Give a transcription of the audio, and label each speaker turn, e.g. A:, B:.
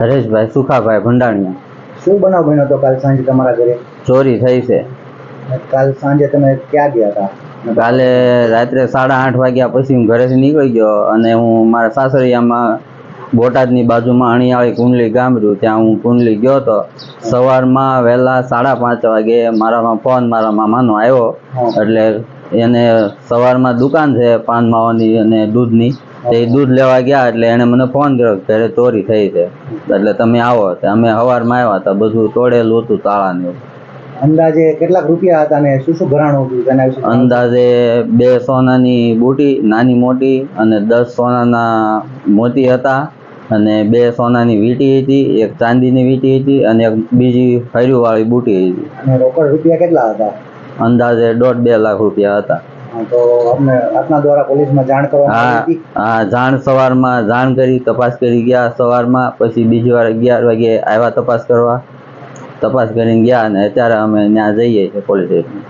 A: હરેશભાઈ સુખાભાઈ ભંડાણીયા.
B: શું બનાવ બન્યો તો કાલ સાંજે તમારા ઘરે?
A: ચોરી થઈ છે.
B: કાલ સાંજે તમે ક્યાં ગયા હતા?
A: કાલે રાત્રે 8:30 વાગ્યા પછી હું ઘરેથી નીકળી ગયો અને હું મારા સાસરિયામાં બોટાદની બાજુમાં અણિયાળી કુંડલી ગામ રહ્યું, ત્યાં હું કુંડલી ગયો હતો. સવારમાં વહેલા 5:30 વાગે મારામાં ફોન મારા મામાનો આવ્યો. એટલે એને સવારમાં દુકાન છે પાન માવાની અને દૂધની, તે દૂધ લેવા ગયા એટલે એને મને ફોન કર્યો કે ઘરે ચોરી થઈ છે, એટલે તમે આવો. અમે સવારમાં આવ્યા હતા, બધું તોડેલું હતું, તાળા ને.
B: અંદાજે કેટલાક રૂપિયા હતા ને શું શું ઘરાણું હતું તેના વિશે?
A: અંદાજે 2 સોનાની બુટી નાની મોટી અને 10 સોનાના મોતી હતા અને 2 સોનાની વીંટી હતી, 1 ચાંદીની વીંટી હતી અને એક બીજી ફર્યું વાળી બુટી હતી.
B: અને રોકડ રૂપિયા કેટલા હતા?
A: અંદાજે 1.5-2 લાખ રૂપિયા હતા.
B: તો આપને આપના દ્વારા પોલીસમાં જાણ કરવામાં આવી હતી?
A: હા, જાણ સવારમાં જાણ કરી, તપાસ કરી ગયા સવારમાં. પછી બીજી વાર 11 વાગે આવ્યા તપાસ કરવા, તપાસ કરીને ગયા અને અત્યારે અમે ત્યાં જઈએ છીએ પોલીસ સ્ટેશન.